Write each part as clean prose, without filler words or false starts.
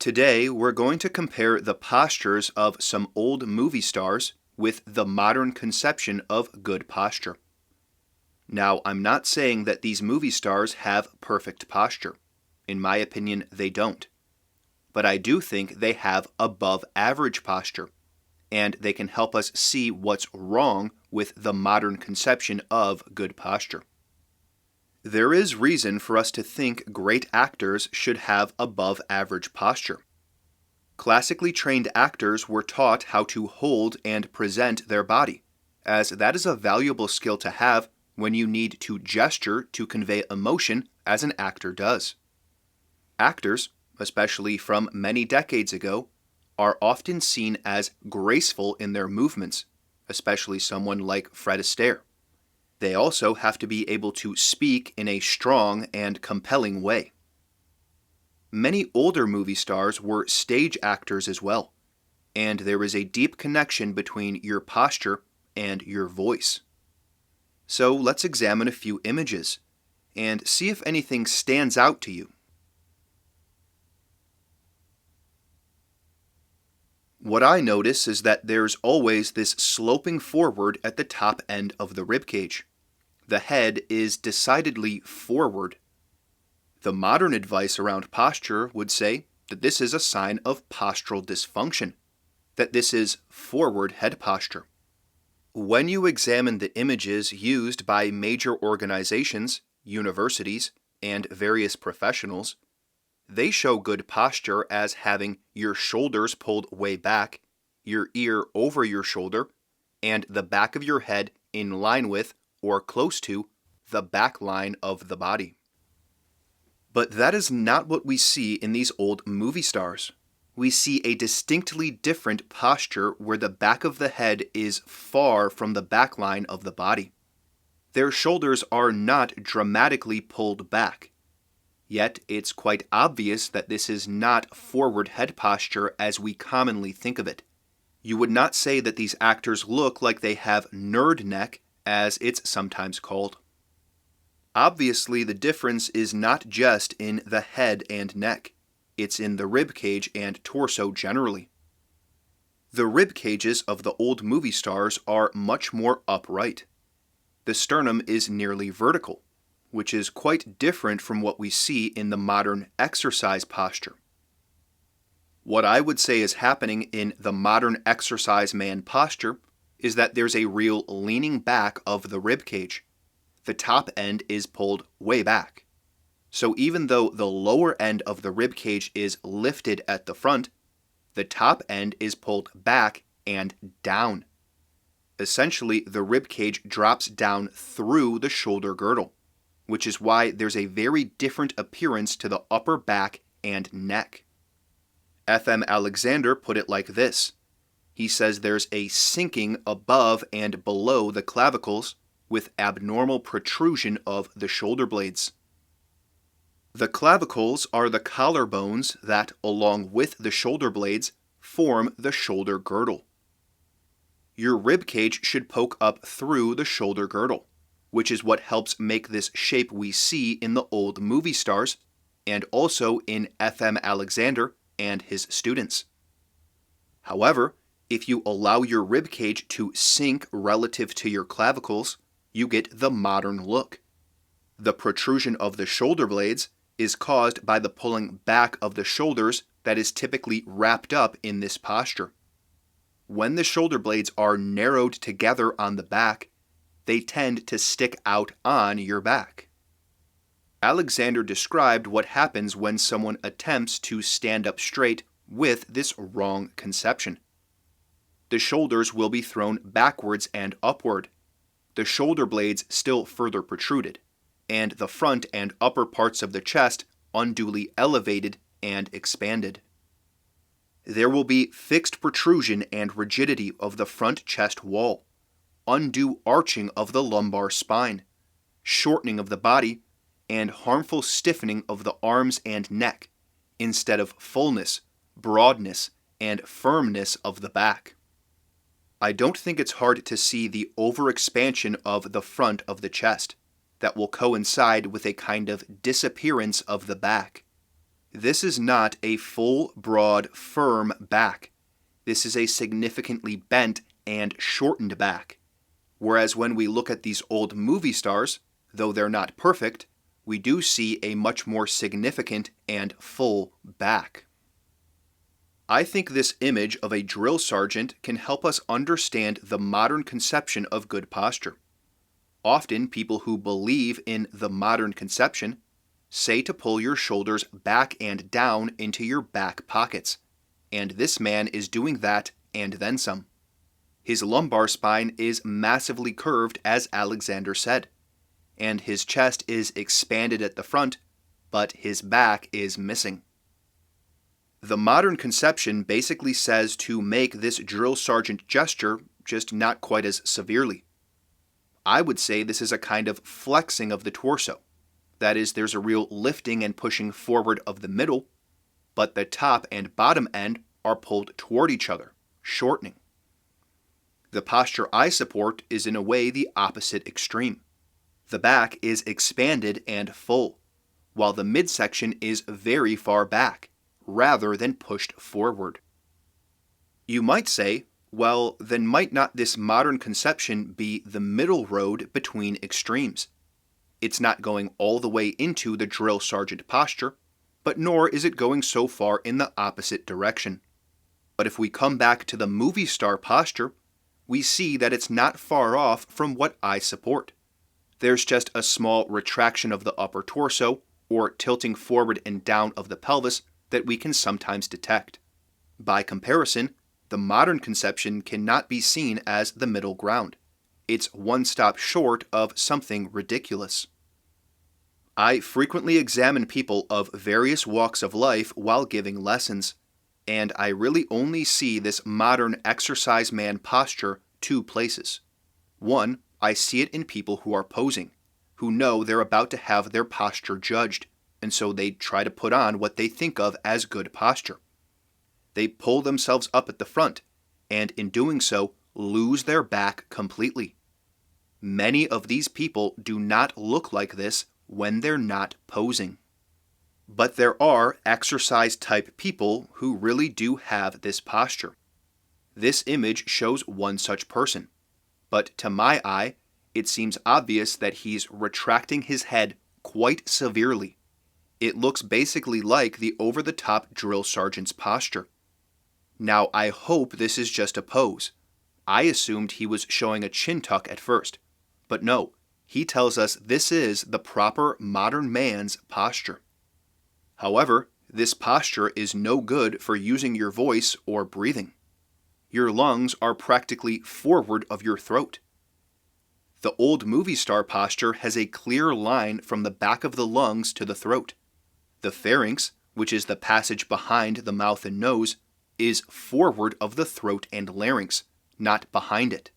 Today, we're going to compare the postures of some old movie stars with the modern conception of good posture. Now, I'm not saying that these movie stars have perfect posture. In my opinion, they don't. But I do think they have above average posture, and they can help us see what's wrong with the modern conception of good posture. There is reason for us to think great actors should have above average posture. Classically trained actors were taught how to hold and present their body, as that is a valuable skill to have when you need to gesture to convey emotion as an actor does. Actors, especially from many decades ago, are often seen as graceful in their movements, especially someone like Fred Astaire. They also have to be able to speak in a strong and compelling way. Many older movie stars were stage actors as well, and there is a deep connection between your posture and your voice. So let's examine a few images and see if anything stands out to you. What I notice is that there's always this sloping forward at the top end of the ribcage. The head is decidedly forward. The modern advice around posture would say that this is a sign of postural dysfunction, that this is forward head posture. When you examine the images used by major organizations, universities, and various professionals, they show good posture as having your shoulders pulled way back, your ear over your shoulder, and the back of your head in line with or close to the back line of the body. But that is not what we see in these old movie stars. We see a distinctly different posture where the back of the head is far from the back line of the body. Their shoulders are not dramatically pulled back. Yet it's quite obvious that this is not forward head posture as we commonly think of it. You would not say that these actors look like they have nerd neck, as it's sometimes called. Obviously, the difference is not just in the head and neck. It's in the rib cage and torso generally. The rib cages of the old movie stars are much more upright. The sternum is nearly vertical, which is quite different from what we see in the modern exercise posture. What I would say is happening in the modern exercise man posture is that there's a real leaning back of the rib cage. The top end is pulled way back. So even though the lower end of the rib cage is lifted at the front, the top end is pulled back and down. Essentially, the rib cage drops down through the shoulder girdle, which is why there's a very different appearance to the upper back and neck. F.M. Alexander put it like this. He says there's a sinking above and below the clavicles with abnormal protrusion of the shoulder blades. The clavicles are the collarbones that, along with the shoulder blades, form the shoulder girdle. Your rib cage should poke up through the shoulder girdle, which is what helps make this shape we see in the old movie stars and also in F.M. Alexander and his students. However, if you allow your rib cage to sink relative to your clavicles, you get the modern look. The protrusion of the shoulder blades is caused by the pulling back of the shoulders that is typically wrapped up in this posture. When the shoulder blades are narrowed together on the back, they tend to stick out on your back. Alexander described what happens when someone attempts to stand up straight with this wrong conception. The shoulders will be thrown backwards and upward, the shoulder blades still further protruded, and the front and upper parts of the chest unduly elevated and expanded. There will be fixed protrusion and rigidity of the front chest wall, undue arching of the lumbar spine, shortening of the body, and harmful stiffening of the arms and neck, instead of fullness, broadness, and firmness of the back. I don't think it's hard to see the overexpansion of the front of the chest that will coincide with a kind of disappearance of the back. This is not a full, broad, firm back. This is a significantly bent and shortened back. Whereas when we look at these old movie stars, though they're not perfect, we do see a much more significant and full back. I think this image of a drill sergeant can help us understand the modern conception of good posture. Often, people who believe in the modern conception say to pull your shoulders back and down into your back pockets, and this man is doing that and then some. His lumbar spine is massively curved, as Alexander said, and his chest is expanded at the front, but his back is missing. The modern conception basically says to make this drill sergeant gesture, just not quite as severely. I would say this is a kind of flexing of the torso. That is, there's a real lifting and pushing forward of the middle, but the top and bottom end are pulled toward each other, shortening. The posture I support is in a way the opposite extreme. The back is expanded and full, while the midsection is very far back, rather than pushed forward. You might say, well, then might not this modern conception be the middle road between extremes? It's not going all the way into the drill sergeant posture, but nor is it going so far in the opposite direction. But if we come back to the movie star posture, we see that it's not far off from what I support. There's just a small retraction of the upper torso, or tilting forward and down of the pelvis, that we can sometimes detect. By comparison, the modern conception cannot be seen as the middle ground. It's one stop short of something ridiculous. I frequently examine people of various walks of life while giving lessons, and I really only see this modern exercise man posture two places. One, I see it in people who are posing, who know they're about to have their posture judged, and so they try to put on what they think of as good posture. They pull themselves up at the front, and in doing so, lose their back completely. Many of these people do not look like this when they're not posing. But there are exercise-type people who really do have this posture. This image shows one such person, but to my eye, it seems obvious that he's retracting his head quite severely. It looks basically like the over-the-top drill sergeant's posture. Now, I hope this is just a pose. I assumed he was showing a chin tuck at first, but no, he tells us this is the proper modern man's posture. However, this posture is no good for using your voice or breathing. Your lungs are practically forward of your throat. The old movie star posture has a clear line from the back of the lungs to the throat. The pharynx, which is the passage behind the mouth and nose, is forward of the throat and larynx, not behind it.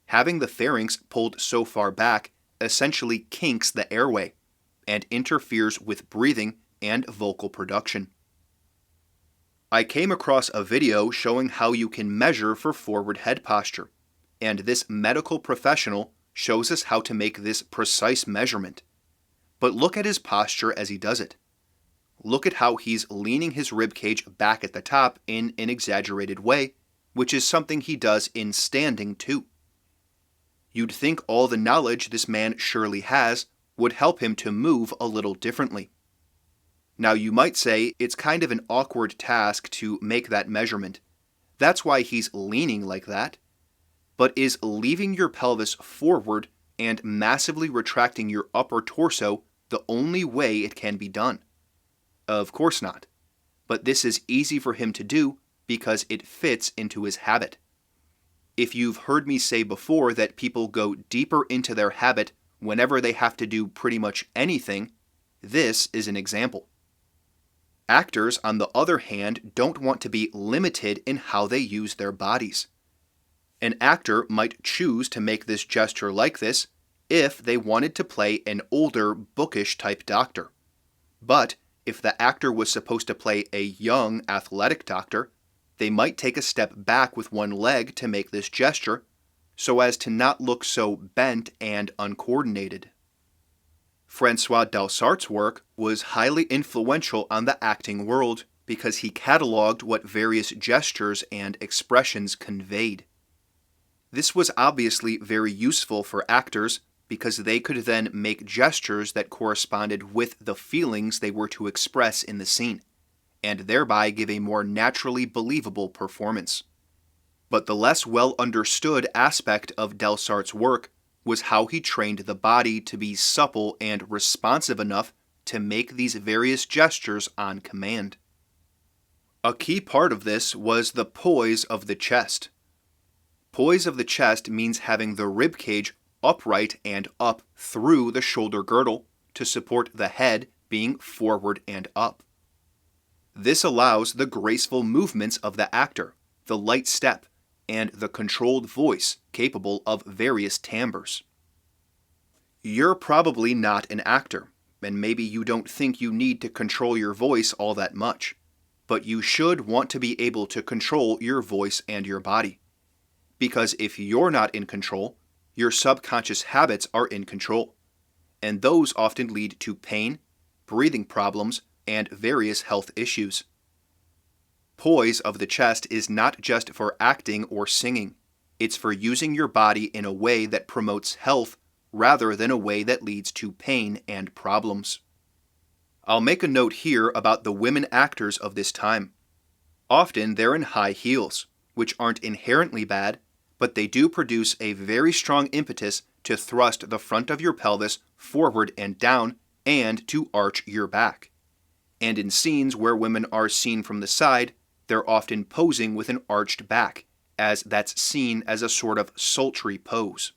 Having the pharynx pulled so far back essentially kinks the airway and interferes with breathing and vocal production. I came across a video showing how you can measure for forward head posture, and this medical professional shows us how to make this precise measurement. But look at his posture as he does it. Look at how he's leaning his ribcage back at the top in an exaggerated way, which is something he does in standing too. You'd think all the knowledge this man surely has would help him to move a little differently. Now you might say it's kind of an awkward task to make that measurement. That's why he's leaning like that. But is leaving your pelvis forward and massively retracting your upper torso the only way it can be done? Of course not. But this is easy for him to do because it fits into his habit. If you've heard me say before that people go deeper into their habit whenever they have to do pretty much anything, this is an example. Actors, on the other hand, don't want to be limited in how they use their bodies. An actor might choose to make this gesture like this if they wanted to play an older, bookish type doctor. But if the actor was supposed to play a young, athletic doctor, they might take a step back with one leg to make this gesture, so as to not look so bent and uncoordinated. Francois Delsarte's work was highly influential on the acting world because he cataloged what various gestures and expressions conveyed. This was obviously very useful for actors because they could then make gestures that corresponded with the feelings they were to express in the scene, and thereby give a more naturally believable performance. But the less well understood aspect of Delsarte's work was how he trained the body to be supple and responsive enough to make these various gestures on command. A key part of this was the poise of the chest. Poise of the chest means having the rib cage upright and up through the shoulder girdle to support the head being forward and up. This allows the graceful movements of the actor, the light step, and the controlled voice capable of various timbres. You're probably not an actor, and maybe you don't think you need to control your voice all that much, but you should want to be able to control your voice and your body. Because if you're not in control, your subconscious habits are in control, and those often lead to pain, breathing problems, and various health issues. Poise of the chest is not just for acting or singing. It's for using your body in a way that promotes health rather than a way that leads to pain and problems. I'll make a note here about the women actors of this time. Often they're in high heels, which aren't inherently bad, but they do produce a very strong impetus to thrust the front of your pelvis forward and down and to arch your back. And in scenes where women are seen from the side, they're often posing with an arched back, as that's seen as a sort of sultry pose.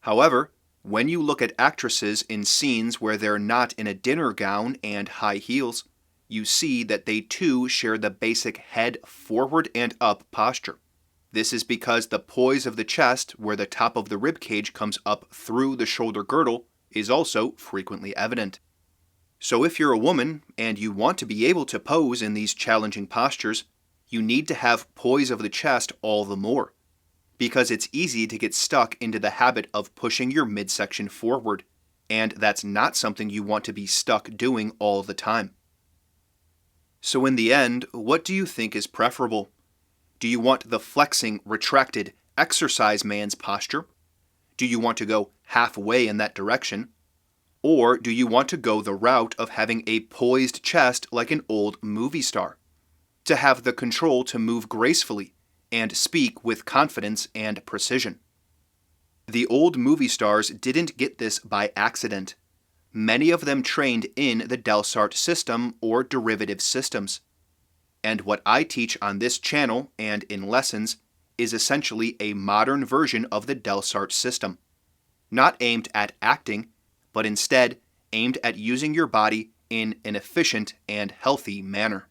However, when you look at actresses in scenes where they're not in a dinner gown and high heels, you see that they too share the basic head forward and up posture. This is because the poise of the chest, where the top of the rib cage comes up through the shoulder girdle, is also frequently evident. So if you're a woman and you want to be able to pose in these challenging postures, you need to have poise of the chest all the more, because it's easy to get stuck into the habit of pushing your midsection forward, and that's not something you want to be stuck doing all the time. So in the end, what do you think is preferable? Do you want the flexing, retracted, exercise man's posture? Do you want to go halfway in that direction? Or do you want to go the route of having a poised chest like an old movie star? To have the control to move gracefully and speak with confidence and precision. The old movie stars didn't get this by accident. Many of them trained in the Delsarte system or derivative systems. And what I teach on this channel and in lessons is essentially a modern version of the Delsarte system, not aimed at acting, but instead aimed at using your body in an efficient and healthy manner.